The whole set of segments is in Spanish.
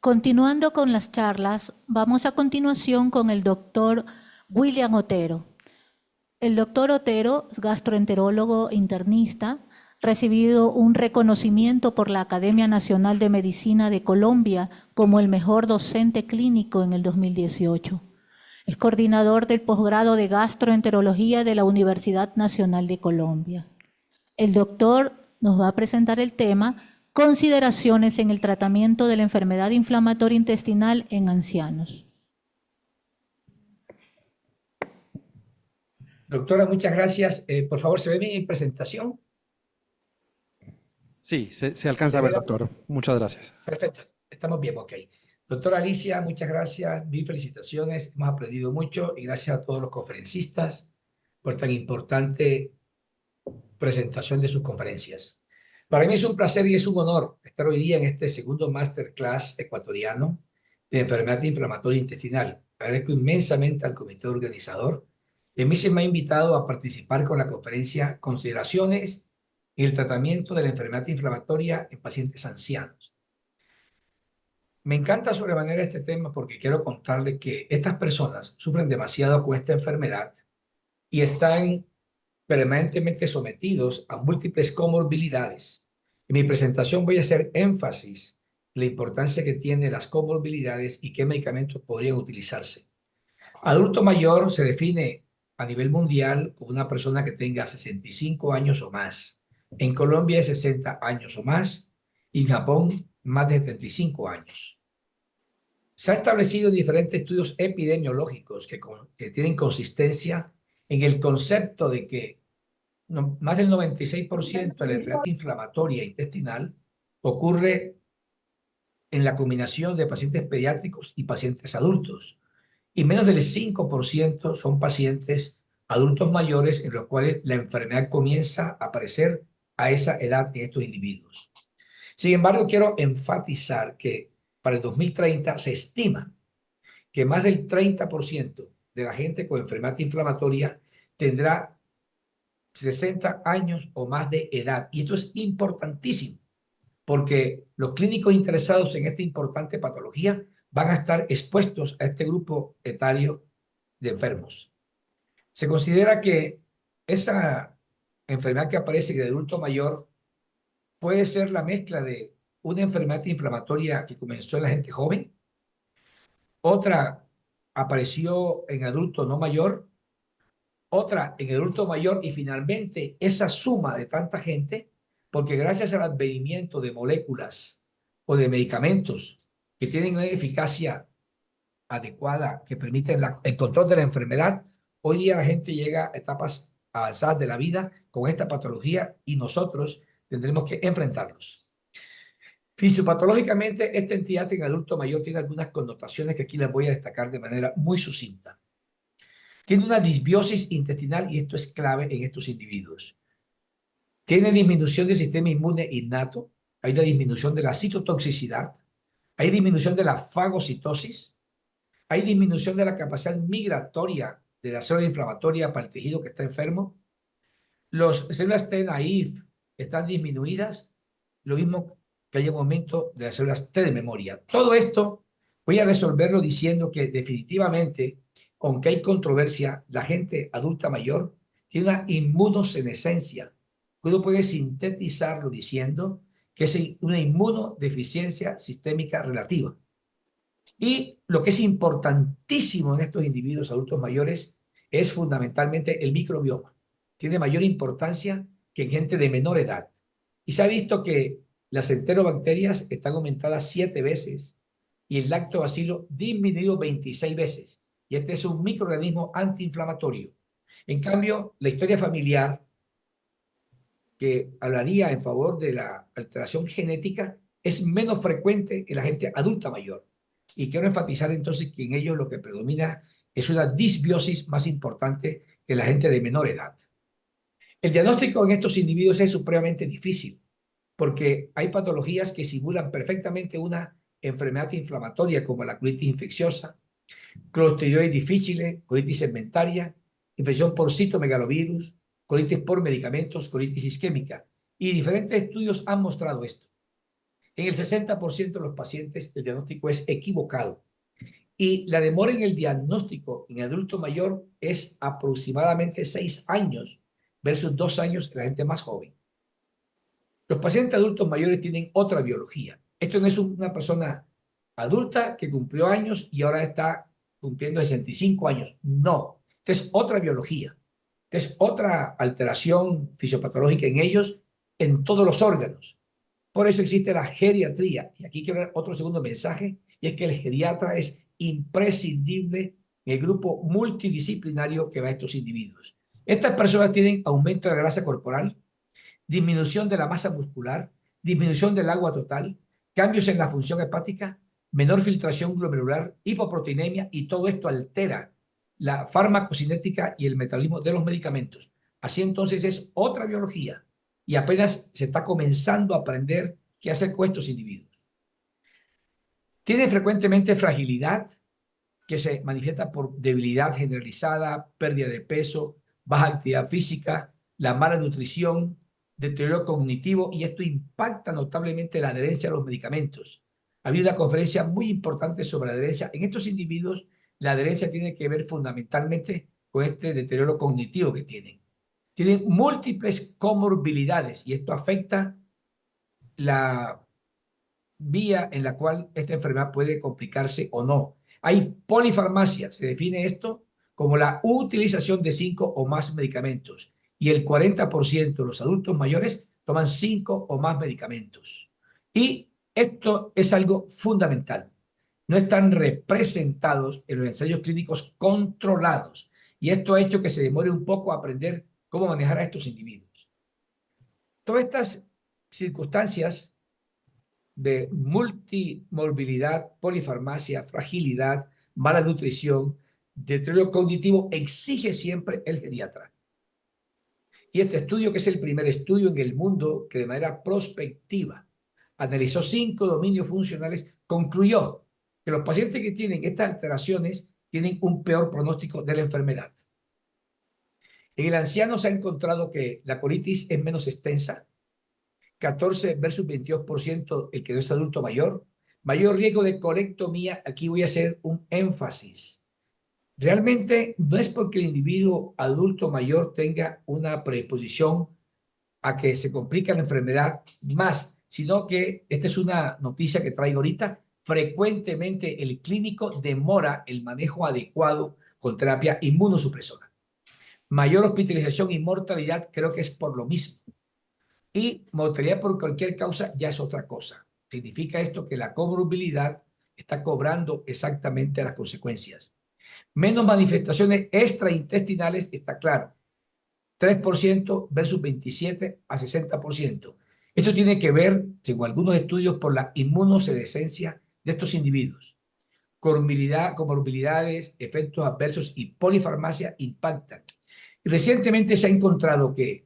Continuando con las charlas, vamos a continuación con el doctor William Otero. El doctor Otero es gastroenterólogo internista, recibido un reconocimiento por la Academia Nacional de Medicina de Colombia como el mejor docente clínico en el 2018. Es coordinador del posgrado de gastroenterología de la Universidad Nacional de Colombia. El doctor nos va a presentar el tema Consideraciones en el tratamiento de la enfermedad inflamatoria intestinal en ancianos. Doctora, muchas gracias. Por favor, ¿se ve bien mi presentación? Sí, se alcanza a ver, doctor. Muchas gracias. Perfecto, estamos bien, ok. Doctora Alicia, muchas gracias, mil felicitaciones, hemos aprendido mucho y gracias a todos los conferencistas por tan importante presentación de sus conferencias. Para mí es un placer y es un honor estar hoy día en este segundo masterclass ecuatoriano de enfermedad inflamatoria intestinal. Agradezco inmensamente al comité organizador y a mí se me ha invitado a participar con la conferencia Consideraciones y el tratamiento de la enfermedad inflamatoria en pacientes ancianos. Me encanta sobremanera este tema porque quiero contarles que estas personas sufren demasiado con esta enfermedad y están permanentemente sometidos a múltiples comorbilidades. En mi presentación voy a hacer énfasis en la importancia que tienen las comorbilidades y qué medicamentos podrían utilizarse. Adulto mayor se define a nivel mundial como una persona que tenga 65 años o más. En Colombia es 60 años o más y en Japón más de 35 años. Se ha establecido en diferentes estudios epidemiológicos que tienen consistencia en el concepto de que más del 96% de la enfermedad inflamatoria intestinal ocurre en la combinación de pacientes pediátricos y pacientes adultos. Y menos del 5% son pacientes adultos mayores en los cuales la enfermedad comienza a aparecer a esa edad en estos individuos. Sin embargo, quiero enfatizar que para el 2030 se estima que más del 30% de la gente con enfermedad inflamatoria tendrá 60 años o más de edad. Y esto es importantísimo, porque los clínicos interesados en esta importante patología van a estar expuestos a este grupo etario de enfermos. Se considera que esa enfermedad que aparece en el adulto mayor puede ser la mezcla de una enfermedad inflamatoria que comenzó en la gente joven, otra apareció en adulto no mayor, otra en adulto mayor y finalmente esa suma de tanta gente, porque gracias al advenimiento de moléculas o de medicamentos que tienen una eficacia adecuada que permiten el control de la enfermedad, hoy día la gente llega a etapas avanzadas de la vida con esta patología y nosotros tendremos que enfrentarlos. Fisiopatológicamente, esta entidad en adulto mayor tiene algunas connotaciones que aquí las voy a destacar de manera muy sucinta. Tiene una disbiosis intestinal y esto es clave en estos individuos. Tiene disminución del sistema inmune innato, hay una disminución de la citotoxicidad, hay disminución de la fagocitosis, hay disminución de la capacidad migratoria de la célula inflamatoria para el tejido que está enfermo, las células T naïf están disminuidas, lo mismo que hay un aumento de las células T de memoria. Todo esto voy a resolverlo diciendo que definitivamente, aunque hay controversia, la gente adulta mayor tiene una inmunosenescencia. Uno puede sintetizarlo diciendo que es una inmunodeficiencia sistémica relativa. Y lo que es importantísimo en estos individuos adultos mayores es fundamentalmente el microbioma. Tiene mayor importancia que en gente de menor edad. Y se ha visto que las enterobacterias están aumentadas 7 veces y el lactobacilo disminuido 26 veces. Y este es un microorganismo antiinflamatorio. En cambio, la historia familiar, que hablaría en favor de la alteración genética, es menos frecuente en la gente adulta mayor. Y quiero enfatizar entonces que en ellos lo que predomina es una disbiosis más importante que la gente de menor edad. El diagnóstico en estos individuos es supremamente difícil porque hay patologías que simulan perfectamente una enfermedad inflamatoria como la colitis infecciosa, clostridioides difficile, colitis segmentaria, infección por citomegalovirus, colitis por medicamentos, colitis isquémica. Y diferentes estudios han mostrado esto. En el 60% de los pacientes el diagnóstico es equivocado y la demora en el diagnóstico en adulto mayor es aproximadamente 6 años versus 2 años en la gente más joven. Los pacientes adultos mayores tienen otra biología. Esto no es una persona adulta que cumplió años y ahora está cumpliendo 65 años. No, esta es otra biología. Esta es otra alteración fisiopatológica en ellos, en todos los órganos. Por eso existe la geriatría. Y aquí quiero dar otro segundo mensaje, y es que el geriatra es imprescindible en el grupo multidisciplinario que va a estos individuos. Estas personas tienen aumento de la grasa corporal, disminución de la masa muscular, disminución del agua total, cambios en la función hepática, menor filtración glomerular, hipoproteinemia, y todo esto altera la farmacocinética y el metabolismo de los medicamentos. Así entonces es otra biología y apenas se está comenzando a aprender qué hacer con estos individuos. Tienen frecuentemente fragilidad que se manifiesta por debilidad generalizada, pérdida de peso, baja actividad física, la mala nutrición, deterioro cognitivo, y esto impacta notablemente la adherencia a los medicamentos. Ha habido una conferencia muy importante sobre la adherencia. En estos individuos, la adherencia tiene que ver fundamentalmente con este deterioro cognitivo que tienen. Tienen múltiples comorbilidades y esto afecta la vía en la cual esta enfermedad puede complicarse o no. Hay polifarmacia, se define esto como la utilización de 5 o más medicamentos, y el 40% de los adultos mayores toman 5 o más medicamentos. Y esto es algo fundamental. No están representados en los ensayos clínicos controlados, y esto ha hecho que se demore un poco a aprender cómo manejar a estos individuos. Todas estas circunstancias de multimorbilidad, polifarmacia, fragilidad, mala nutrición, deterioro cognitivo, exige siempre el geriatra. Y este estudio, que es el primer estudio en el mundo que de manera prospectiva analizó 5 dominios funcionales, concluyó que los pacientes que tienen estas alteraciones tienen un peor pronóstico de la enfermedad. En el anciano se ha encontrado que la colitis es menos extensa, 14 versus 22% el que no es adulto mayor. Mayor riesgo de colectomía, aquí voy a hacer un énfasis. Realmente no es porque el individuo adulto mayor tenga una predisposición a que se complique la enfermedad más, sino que esta es una noticia que traigo ahorita. Frecuentemente el clínico demora el manejo adecuado con terapia inmunosupresora. Mayor hospitalización y mortalidad, creo que es por lo mismo. Y mortalidad por cualquier causa ya es otra cosa. Significa esto que la comorbilidad está cobrando exactamente las consecuencias. Menos manifestaciones extraintestinales, está claro. 3% versus 27 a 60%. Esto tiene que ver, según algunos estudios, por la inmunosenescencia de estos individuos. Comorbilidades, efectos adversos y polifarmacia impactan. Y recientemente se ha encontrado que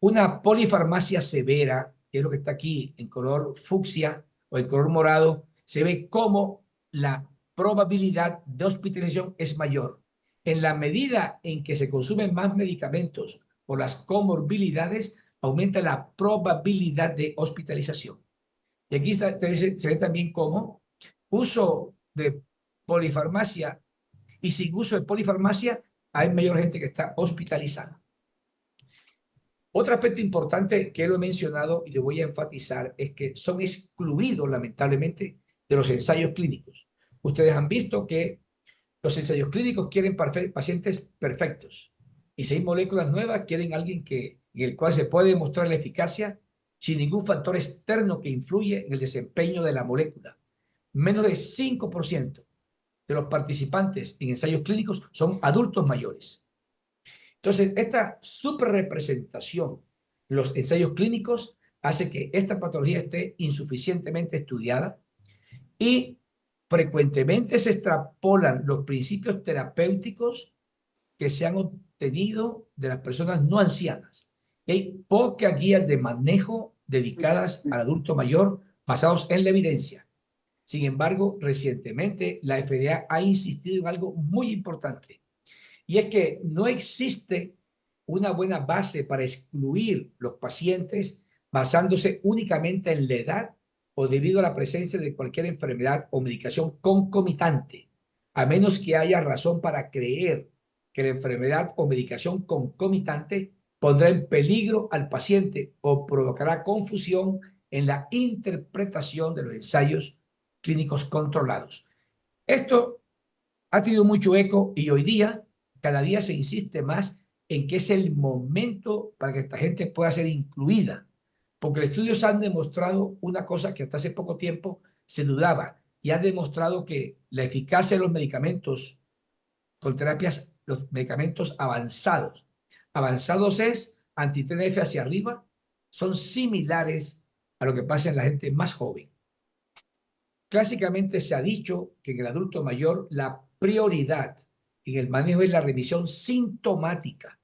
una polifarmacia severa, que es lo que está aquí en color fucsia o en color morado, se ve como la probabilidad de hospitalización es mayor. En la medida en que se consumen más medicamentos por las comorbilidades, aumenta la probabilidad de hospitalización. Y aquí se ve también cómo uso de polifarmacia y sin uso de polifarmacia hay mayor gente que está hospitalizada. Otro aspecto importante que lo he mencionado y lo voy a enfatizar es que son excluidos lamentablemente de los ensayos clínicos. Ustedes han visto que los ensayos clínicos quieren pacientes perfectos y si hay moléculas nuevas quieren alguien en el cual se puede demostrar la eficacia sin ningún factor externo que influye en el desempeño de la molécula. Menos del 5% de los participantes en ensayos clínicos son adultos mayores. Entonces, esta superrepresentación en los ensayos clínicos hace que esta patología esté insuficientemente estudiada y frecuentemente se extrapolan los principios terapéuticos que se han obtenido de las personas no ancianas. Y hay pocas guías de manejo dedicadas al adulto mayor basados en la evidencia. Sin embargo, recientemente la FDA ha insistido en algo muy importante. Y es que no existe una buena base para excluir los pacientes basándose únicamente en la edad o debido a la presencia de cualquier enfermedad o medicación concomitante, a menos que haya razón para creer que la enfermedad o medicación concomitante pondrá en peligro al paciente o provocará confusión en la interpretación de los ensayos clínicos controlados. Esto ha tenido mucho eco y hoy día, cada día se insiste más en que es el momento para que esta gente pueda ser incluida, porque los estudios han demostrado una cosa que hasta hace poco tiempo se dudaba, y han demostrado que la eficacia de los medicamentos con terapias, los medicamentos avanzados. Avanzados es anti-TNF hacia arriba, son similares a lo que pasa en la gente más joven. Clásicamente se ha dicho que en el adulto mayor la prioridad en el manejo es la remisión sintomática.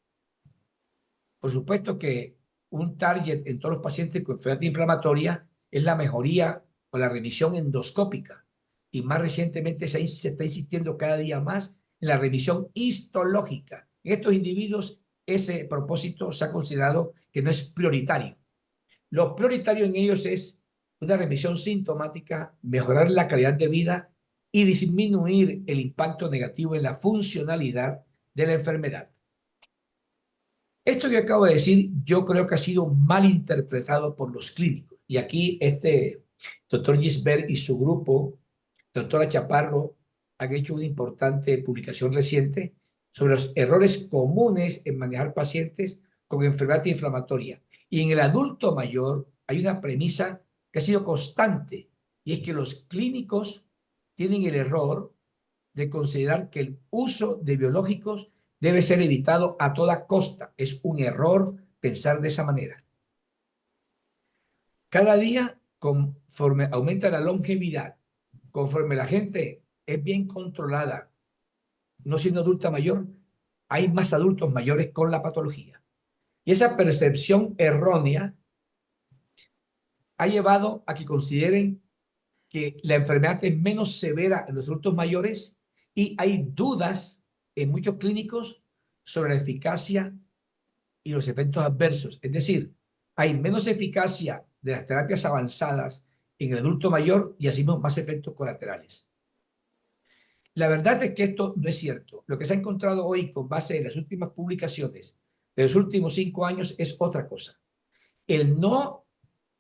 Por supuesto que un target en todos los pacientes con enfermedad inflamatoria es la mejoría o la remisión endoscópica. Y más recientemente se está insistiendo cada día más en la remisión histológica. En estos individuos ese propósito se ha considerado que no es prioritario. Lo prioritario en ellos es una remisión sintomática, mejorar la calidad de vida y disminuir el impacto negativo en la funcionalidad de la enfermedad. Esto que acabo de decir, yo creo que ha sido mal interpretado por los clínicos. Y aquí este doctor Gisbert y su grupo, doctora Chaparro, han hecho una importante publicación reciente sobre los errores comunes en manejar pacientes con enfermedad inflamatoria. Y en el adulto mayor hay una premisa que ha sido constante, y es que los clínicos tienen el error de considerar que el uso de biológicos debe ser evitado a toda costa. Es un error pensar de esa manera. Cada día, conforme aumenta la longevidad, conforme la gente es bien controlada, no siendo adulta mayor, hay más adultos mayores con la patología. Y esa percepción errónea ha llevado a que consideren que la enfermedad es menos severa en los adultos mayores, y hay dudas en muchos clínicos sobre la eficacia y los efectos adversos. Es decir, hay menos eficacia de las terapias avanzadas en el adulto mayor y así más efectos colaterales. La verdad es que esto no es cierto. Lo que se ha encontrado hoy con base en las últimas publicaciones de los últimos 5 años es otra cosa. El no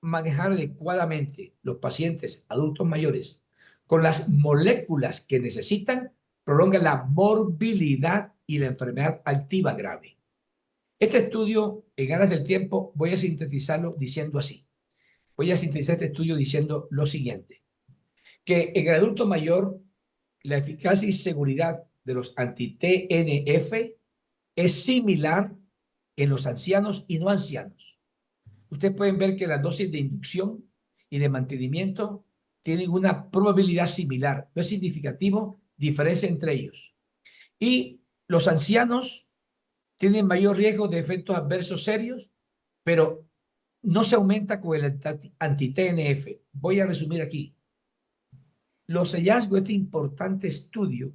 manejar adecuadamente los pacientes adultos mayores con las moléculas que necesitan prolonga la morbilidad y la enfermedad activa grave. Este estudio, en aras del tiempo, voy a sintetizarlo diciendo así. Voy a sintetizar este estudio diciendo lo siguiente: que en el adulto mayor la eficacia y seguridad de los anti-TNF es similar en los ancianos y no ancianos. Ustedes pueden ver que las dosis de inducción y de mantenimiento tienen una probabilidad similar. No es significativo diferencia entre ellos. Y los ancianos tienen mayor riesgo de efectos adversos serios, pero no se aumenta con el anti-TNF. Voy a resumir aquí. Los hallazgos de este importante estudio,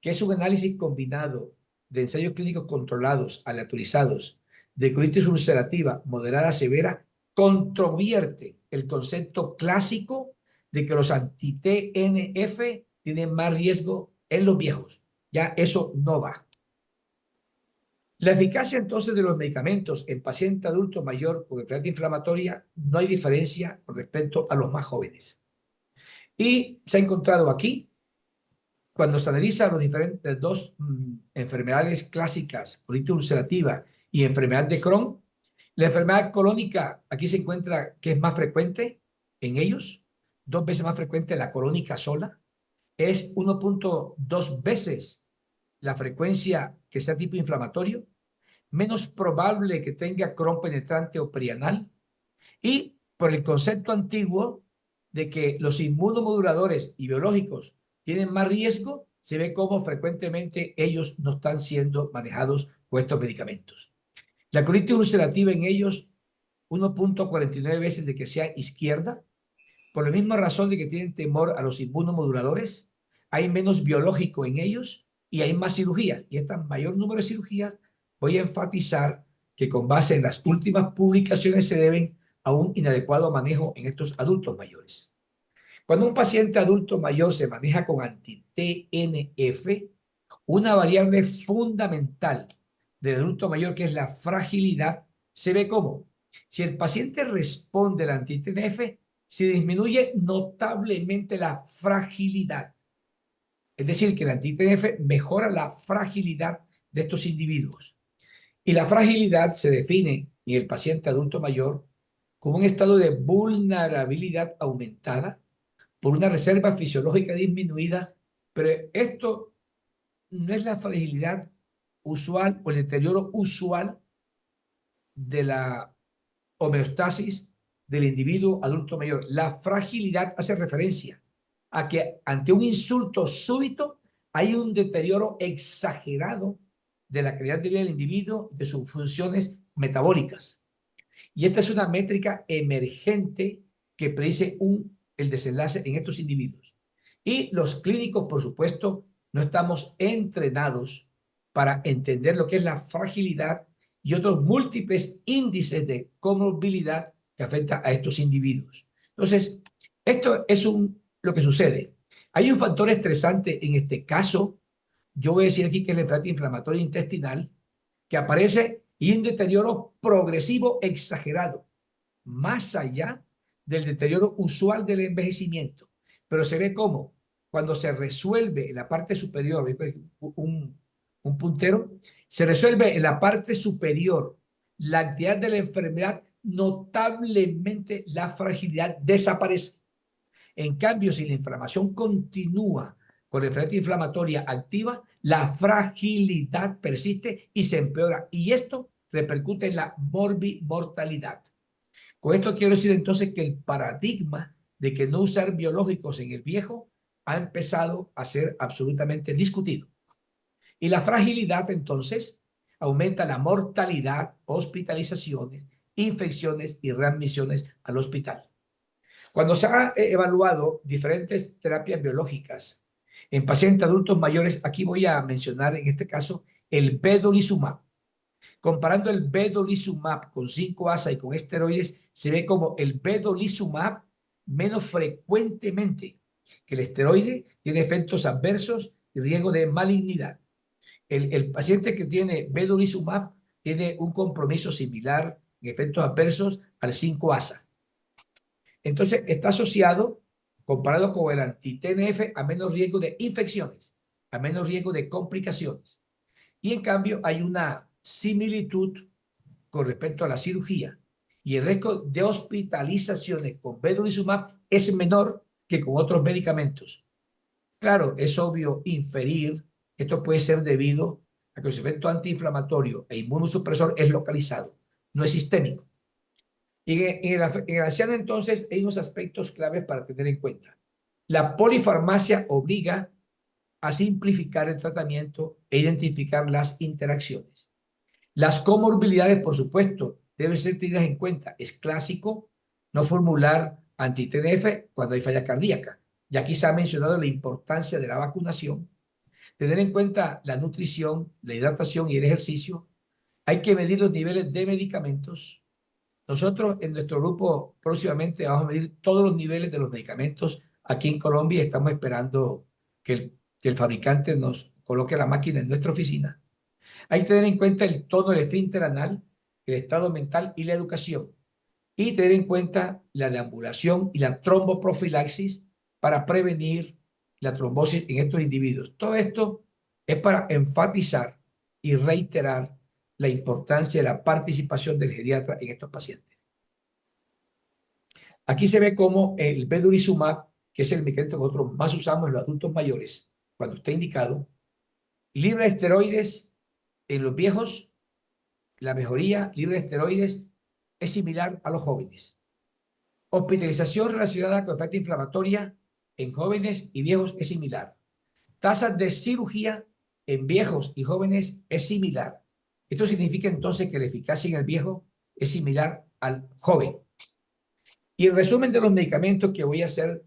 que es un análisis combinado de ensayos clínicos controlados, aleatorizados, de colitis ulcerativa moderada severa, controvierte el concepto clásico de que los anti-TNF tienen más riesgo en los viejos. Ya eso no va. La eficacia entonces de los medicamentos en paciente adulto mayor con enfermedad inflamatoria no hay diferencia con respecto a los más jóvenes. Y se ha encontrado aquí, cuando se analiza los diferentes dos enfermedades clásicas, colitis ulcerativa y enfermedad de Crohn, la enfermedad colónica aquí se encuentra que es más frecuente en ellos, 2 veces más frecuente la colónica sola, es 1.2 veces la frecuencia que sea tipo inflamatorio, menos probable que tenga Crohn penetrante o perianal, y por el concepto antiguo de que los inmunomoduladores y biológicos tienen más riesgo, se ve cómo frecuentemente ellos no están siendo manejados con estos medicamentos. La colitis ulcerativa en ellos, 1.49 veces de que sea izquierda, por la misma razón de que tienen temor a los inmunomoduladores, hay menos biológico en ellos y hay más cirugías. Y este mayor número de cirugías, voy a enfatizar que con base en las últimas publicaciones se deben a un inadecuado manejo en estos adultos mayores. Cuando un paciente adulto mayor se maneja con anti-TNF, una variable fundamental del adulto mayor, que es la fragilidad, se ve como, si el paciente responde al anti-TNF, se disminuye notablemente la fragilidad. Es decir, que el anti-TNF mejora la fragilidad de estos individuos. Y la fragilidad se define en el paciente adulto mayor como un estado de vulnerabilidad aumentada por una reserva fisiológica disminuida, pero esto no es la fragilidad usual o el deterioro usual de la homeostasis del individuo adulto mayor. La fragilidad hace referencia a que ante un insulto súbito hay un deterioro exagerado de la calidad de vida del individuo, de sus funciones metabólicas. Y esta es una métrica emergente que predice el desenlace en estos individuos. Y los clínicos, por supuesto, no estamos entrenados para entender lo que es la fragilidad y otros múltiples índices de comorbilidad que afecta a estos individuos. Entonces, esto es lo que sucede. Hay un factor estresante en este caso. Yo voy a decir aquí que es la enfermedad inflamatoria intestinal, que aparece y un deterioro progresivo exagerado, más allá del deterioro usual del envejecimiento. Pero se ve como cuando se resuelve en la parte superior, un puntero, se resuelve en la parte superior la actividad de la enfermedad, notablemente la fragilidad desaparece. En cambio, si la inflamación continúa con la enfermedad inflamatoria activa, la fragilidad persiste y se empeora. Y esto repercute en la morbimortalidad. Con esto quiero decir entonces que el paradigma de que no usar biológicos en el viejo ha empezado a ser absolutamente discutido. Y la fragilidad entonces aumenta la mortalidad, hospitalizaciones, infecciones y readmisiones al hospital. Cuando se han evaluado diferentes terapias biológicas en pacientes adultos mayores, aquí voy a mencionar en este caso el vedolizumab. Comparando el vedolizumab con 5-ASA y con esteroides, se ve como el vedolizumab menos frecuentemente que el esteroide tiene efectos adversos y riesgo de malignidad. El paciente que tiene vedolizumab tiene un compromiso similar en efectos adversos al 5-ASA. Entonces, está asociado, comparado con el anti-TNF, a menos riesgo de infecciones, a menos riesgo de complicaciones. Y en cambio, hay una similitud con respecto a la cirugía. Y el riesgo de hospitalizaciones con vedolizumab es menor que con otros medicamentos. Claro, es obvio inferir que esto puede ser debido a que su efecto antiinflamatorio e inmunosupresor es localizado, no es sistémico. Y en el anciano entonces hay unos aspectos claves para tener en cuenta. La polifarmacia obliga a simplificar el tratamiento e identificar las interacciones. Las comorbilidades, por supuesto, deben ser tenidas en cuenta. Es clásico no formular anti-TNF cuando hay falla cardíaca. Y aquí se ha mencionado la importancia de la vacunación. Tener en cuenta la nutrición, la hidratación y el ejercicio. Hay que medir los niveles de medicamentos. Nosotros en nuestro grupo próximamente vamos a medir todos los niveles de los medicamentos aquí en Colombia. Estamos esperando que el fabricante nos coloque la máquina en nuestra oficina. Hay que tener en cuenta el tono del esfínter anal, el estado mental y la educación. Y tener en cuenta la deambulación y la tromboprofilaxis para prevenir la trombosis en estos individuos. Todo esto es para enfatizar y reiterar la importancia de la participación del geriatra en estos pacientes. Aquí se ve cómo el vedolizumab, que es el medicamento que nosotros más usamos en los adultos mayores, cuando está indicado, libra esteroides en los viejos, la mejoría libre de esteroides es similar a los jóvenes. Hospitalización relacionada con efecto inflamatoria en jóvenes y viejos es similar. Tasas de cirugía en viejos y jóvenes es similar. Esto significa entonces que la eficacia en el viejo es similar al joven. Y el resumen de los medicamentos que voy a hacer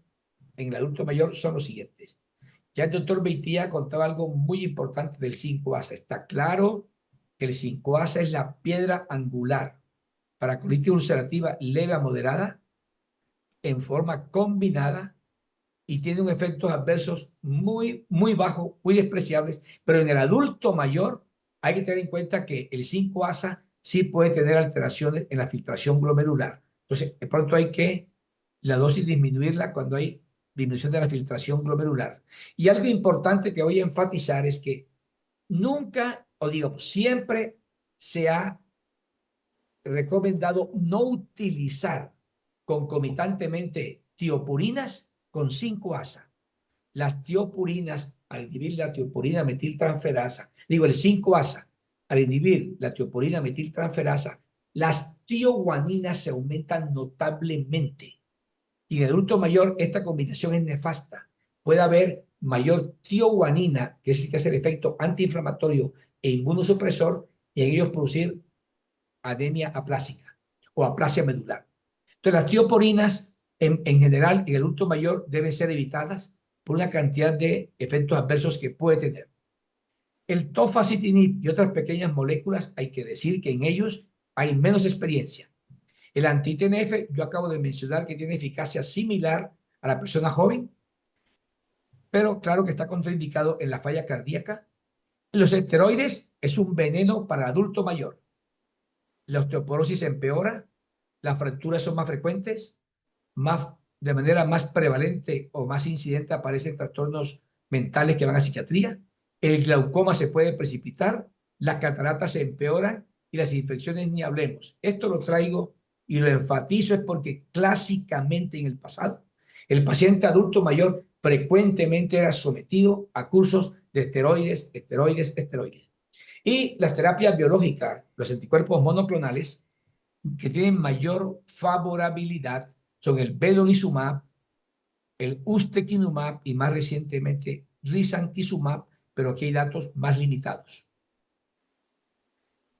en el adulto mayor son los siguientes. Ya el doctor Beitía contaba algo muy importante del 5-ASA. Está claro que el 5-ASA es la piedra angular para colitis ulcerativa leve a moderada en forma combinada y tiene unos efectos adversos muy bajos, muy despreciables, pero en el adulto mayor hay que tener en cuenta que el 5-ASA sí puede tener alteraciones en la filtración glomerular. Entonces, de pronto hay que la dosis disminuirla cuando hay disminución de la filtración glomerular. Y algo importante que voy a enfatizar es que nunca, o digo, siempre se ha recomendado no utilizar concomitantemente tiopurinas con 5-ASA. Las tiopurinas, al inhibir la tiopurina metiltransferasa, digo el 5-ASA, al inhibir la tiopurina metiltransferasa, las tioguaninas se aumentan notablemente. Y en el adulto mayor esta combinación es nefasta. Puede haber mayor tioguanina, que es el que hace el efecto antiinflamatorio e inmunosupresor, y en ellos producir anemia aplásica o aplasia medular. Entonces, las tiopurinas en general en el adulto mayor deben ser evitadas por una cantidad de efectos adversos que puede tener. El tofacitinib y otras pequeñas moléculas, hay que decir que en ellos hay menos experiencia. El anti-TNF, yo acabo de mencionar que tiene eficacia similar a la persona joven, pero claro que está contraindicado en la falla cardíaca. Los esteroides es un veneno para el adulto mayor. La osteoporosis empeora, las fracturas son más frecuentes, de manera más prevalente o más incidente aparecen trastornos mentales que van a psiquiatría, el glaucoma se puede precipitar, las cataratas se empeoran y las infecciones ni hablemos. Esto lo traigo y lo enfatizo es porque clásicamente en el pasado el paciente adulto mayor frecuentemente era sometido a cursos de esteroides. Y las terapias biológicas, los anticuerpos monoclonales, que tienen mayor favorabilidad son el vedolizumab, el ustekinumab y más recientemente risankizumab, pero aquí hay datos más limitados.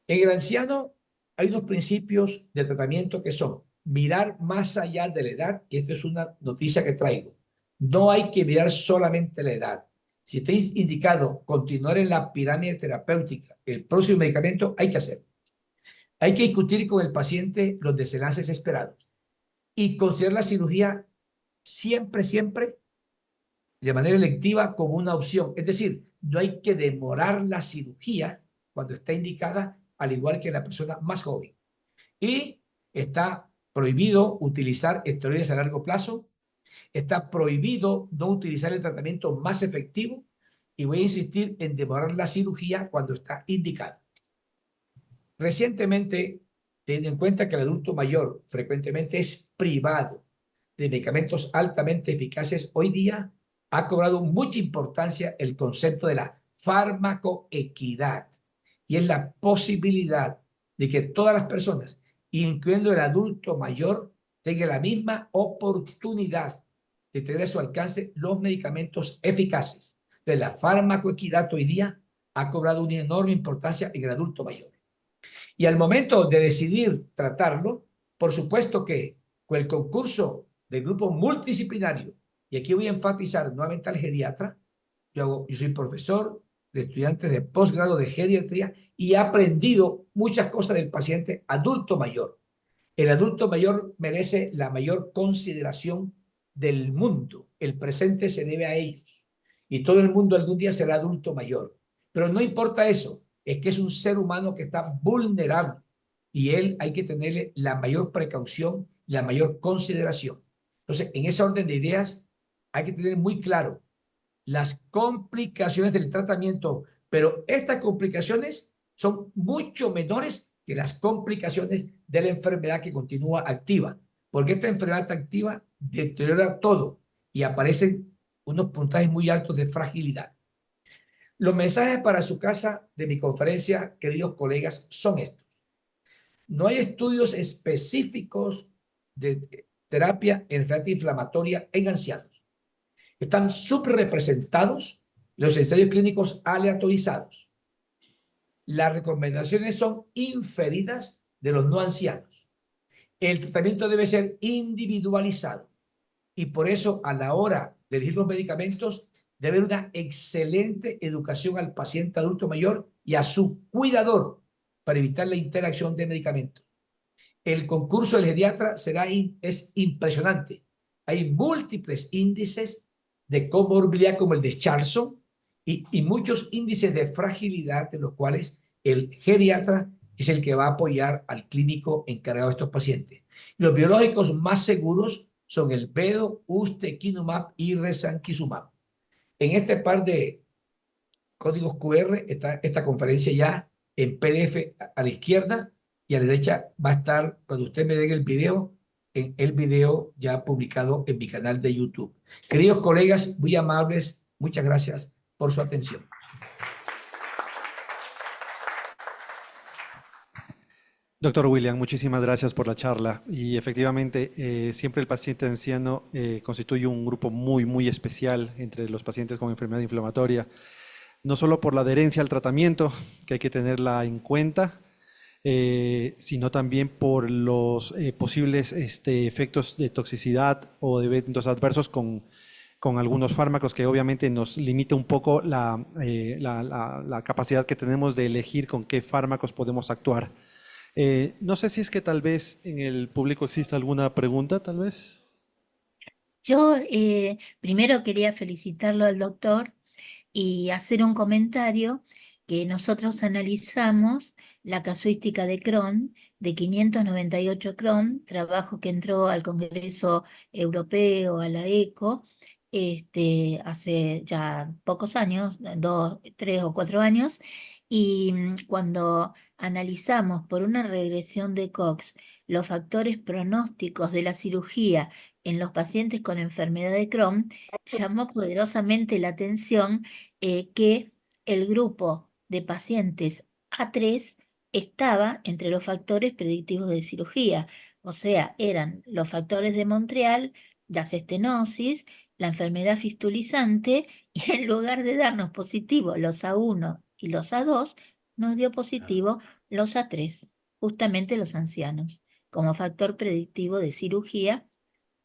En el anciano hay unos principios de tratamiento que son mirar más allá de la edad, y esto es una noticia que traigo. No hay que mirar solamente la edad. Si está indicado continuar en la pirámide terapéutica, el próximo medicamento hay que hacerlo. Hay que discutir con el paciente los desenlaces esperados y considerar la cirugía siempre de manera electiva como una opción. Es decir, no hay que demorar la cirugía cuando está indicada, al igual que la persona más joven. Y está prohibido utilizar esteroides a largo plazo, está prohibido no utilizar el tratamiento más efectivo y voy a insistir en demorar la cirugía cuando está indicada. Recientemente, teniendo en cuenta que el adulto mayor frecuentemente es privado de medicamentos altamente eficaces, hoy día ha cobrado mucha importancia el concepto de la farmacoequidad y es la posibilidad de que todas las personas, incluyendo el adulto mayor, tengan la misma oportunidad de tener a su alcance los medicamentos eficaces. Entonces, la farmacoequidad hoy día ha cobrado una enorme importancia en el adulto mayor. Y al momento de decidir tratarlo, por supuesto que con el concurso del grupo multidisciplinario, y aquí voy a enfatizar nuevamente al geriatra, yo soy profesor de estudiantes de posgrado de geriatría y he aprendido muchas cosas del paciente adulto mayor. El adulto mayor merece la mayor consideración del mundo. El presente se debe a ellos. Y todo el mundo algún día será adulto mayor. Pero no importa eso, es que es un ser humano que está vulnerable y él hay que tenerle la mayor precaución, la mayor consideración. Entonces, en esa orden de ideas, hay que tener muy claro las complicaciones del tratamiento, pero estas complicaciones son mucho menores que las complicaciones de la enfermedad que continúa activa, porque esta enfermedad activa deteriora todo y aparecen unos puntajes muy altos de fragilidad. Los mensajes para su casa de mi conferencia, queridos colegas, son estos. No hay estudios específicos de terapia en enfermedad inflamatoria en ancianos. Están subrepresentados los ensayos clínicos aleatorizados. Las recomendaciones son inferidas de los no ancianos. El tratamiento debe ser individualizado y por eso a la hora de elegir los medicamentos debe haber una excelente educación al paciente adulto mayor y a su cuidador para evitar la interacción de medicamentos. El concurso del geriatra es impresionante. Hay múltiples índices de comorbilidad como el de Charlson y muchos índices de fragilidad de los cuales el geriatra es el que va a apoyar al clínico encargado de estos pacientes. Los biológicos más seguros son el Bedo, Ustekinumab y Risankizumab. En este par de códigos QR está esta conferencia ya en PDF a la izquierda y a la derecha va a estar, cuando usted me dé el video, en el video ya publicado en mi canal de YouTube. Queridos colegas, muy amables, muchas gracias por su atención. Doctor William, muchísimas gracias por la charla. Y efectivamente, siempre el paciente anciano constituye un grupo muy especial entre los pacientes con enfermedad inflamatoria, no solo por la adherencia al tratamiento, que hay que tenerla en cuenta, sino también por los posibles efectos de toxicidad o de eventos adversos con algunos fármacos que obviamente nos limita un poco la capacidad que tenemos de elegir con qué fármacos podemos actuar. No sé si es que tal vez en el público exista alguna pregunta, tal vez. Yo primero quería felicitarlo al doctor y hacer un comentario que nosotros analizamos la casuística de Crohn, de 598 Crohn, trabajo que entró al Congreso Europeo, a la ECO, hace ya pocos años, 2, 3 o 4 años, y cuando analizamos por una regresión de Cox los factores pronósticos de la cirugía en los pacientes con enfermedad de Crohn, llamó poderosamente la atención que el grupo de pacientes A3 estaba entre los factores predictivos de cirugía, o sea, eran los factores de Montreal, las estenosis, la enfermedad fistulizante, y en lugar de darnos positivo los A1 y los A2, nos dio positivo los A3, justamente los ancianos, como factor predictivo de cirugía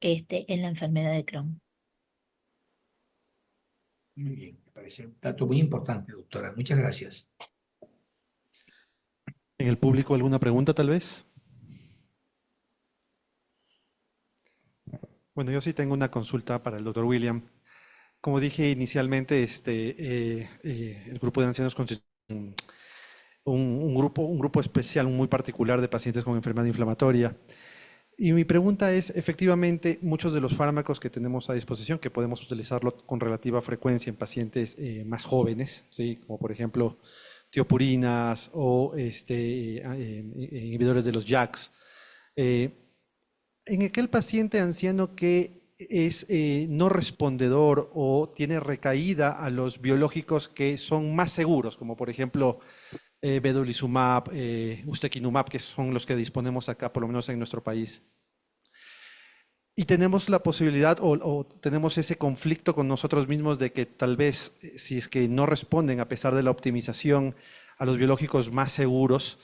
en la enfermedad de Crohn. Muy bien, me parece un dato muy importante, doctora. Muchas gracias. ¿En el público alguna pregunta, tal vez? Bueno, yo sí tengo una consulta para el doctor William. Como dije inicialmente, el grupo de ancianos consiste en un grupo especial, muy particular de pacientes con enfermedad inflamatoria. Y mi pregunta es, efectivamente, muchos de los fármacos que tenemos a disposición, que podemos utilizarlo con relativa frecuencia en pacientes más jóvenes, ¿sí? Como por ejemplo tiopurinas o inhibidores de los JAKs, en aquel paciente anciano que es no respondedor o tiene recaída a los biológicos que son más seguros, como por ejemplo vedolizumab, ustekinumab, que son los que disponemos acá, por lo menos en nuestro país. Y tenemos la posibilidad o tenemos ese conflicto con nosotros mismos de que tal vez si es que no responden a pesar de la optimización a los biológicos más seguros,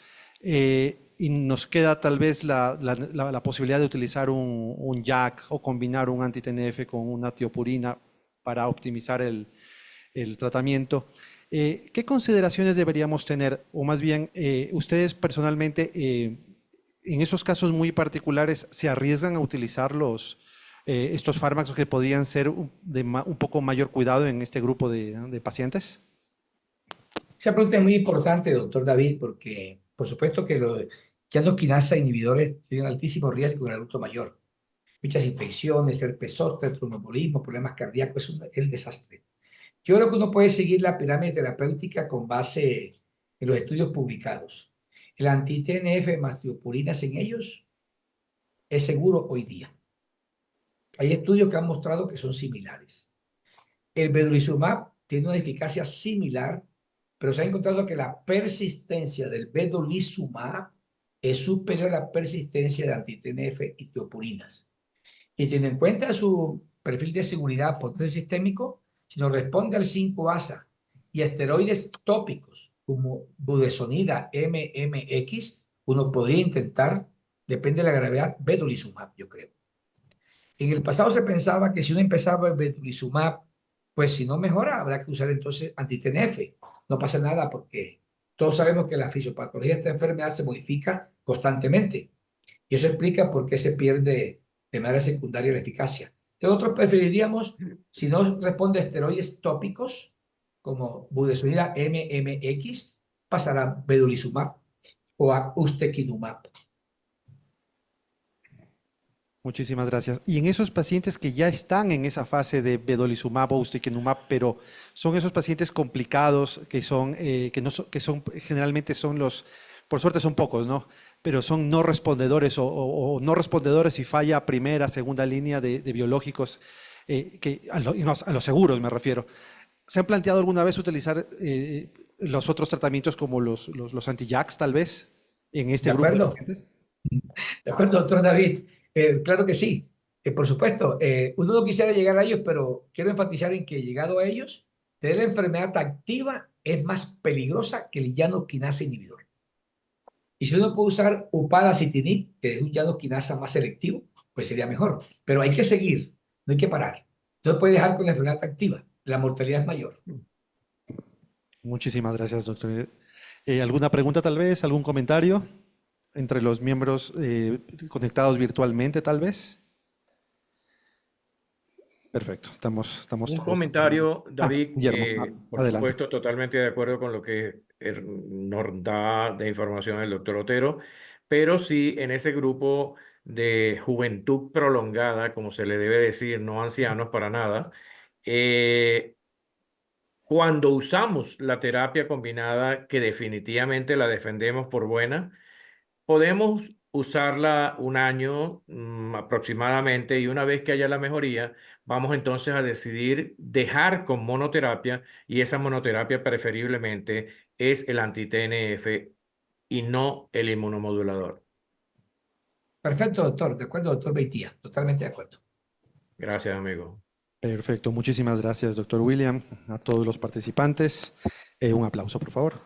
y nos queda tal vez la posibilidad de utilizar un JAK o combinar un anti-TNF con una tiopurina para optimizar el tratamiento. ¿Qué consideraciones deberíamos tener? O más bien, ustedes personalmente, en esos casos muy particulares, ¿se arriesgan a utilizar estos fármacos que podrían ser de un poco mayor cuidado en este grupo de pacientes? Esa pregunta es muy importante, doctor David, porque por supuesto que los quinasa inhibidores tienen altísimo riesgo en el adulto mayor. Muchas infecciones, herpes zóster, tromboembolismo, problemas cardíacos, es el desastre. Yo creo que uno puede seguir la pirámide terapéutica con base en los estudios publicados. El anti-TNF más tiopurinas en ellos es seguro hoy día. Hay estudios que han mostrado que son similares. El vedolizumab tiene una eficacia similar, pero se ha encontrado que la persistencia del vedolizumab es superior a la persistencia de anti-TNF y tiopurinas. Y teniendo en cuenta su perfil de seguridad potencial sistémico, si nos responde al 5-ASA y esteroides tópicos como budesonida MMX, uno podría intentar, depende de la gravedad, vedolizumab, yo creo. En el pasado se pensaba que si uno empezaba el vedolizumab, pues si no mejora, habrá que usar entonces anti-TNF. No pasa nada porque todos sabemos que la fisiopatología de esta enfermedad se modifica constantemente. Y eso explica por qué se pierde de manera secundaria la eficacia. Nosotros preferiríamos, si no responde a esteroides tópicos, como budesonida MMX, pasar a vedolizumab o a ustekinumab. Muchísimas gracias. Y en esos pacientes que ya están en esa fase de vedolizumab o ustekinumab, pero son esos pacientes complicados que son generalmente son los, por suerte son pocos, ¿no? Pero son no respondedores o no respondedores y falla primera, segunda línea de biológicos, a los seguros me refiero. ¿Se han planteado alguna vez utilizar los otros tratamientos como los anti-JAKs tal vez en este ¿De grupo de acuerdo? pacientes? De acuerdo, doctor David. Claro que sí. Por supuesto, uno no quisiera llegar a ellos, pero quiero enfatizar en que llegado a ellos, tener la enfermedad activa es más peligrosa que el llano quinasa inhibidor. Y si uno puede usar upadacitinib, que es un llano quinasa más selectivo, pues sería mejor. Pero hay que seguir, no hay que parar. No se puede dejar con la enfermedad activa. La mortalidad es mayor. Muchísimas gracias, doctor. ¿Alguna pregunta tal vez? ¿Algún comentario entre los miembros conectados virtualmente tal vez? Perfecto, estamos Un todos. comentario, David, Guillermo, por adelante. supuesto, totalmente de acuerdo con lo que nos da de información el doctor Otero, pero sí en ese grupo de juventud prolongada, como se le debe decir, no ancianos para nada, cuando usamos la terapia combinada, que definitivamente la defendemos por buena, podemos usarla un año aproximadamente y una vez que haya la mejoría, vamos entonces a decidir dejar con monoterapia y esa monoterapia preferiblemente es el anti-TNF y no el inmunomodulador. Perfecto, doctor. De acuerdo, doctor Beitía. Totalmente de acuerdo. Gracias, amigo. Perfecto, muchísimas gracias, doctor William, a todos los participantes. Un aplauso, por favor.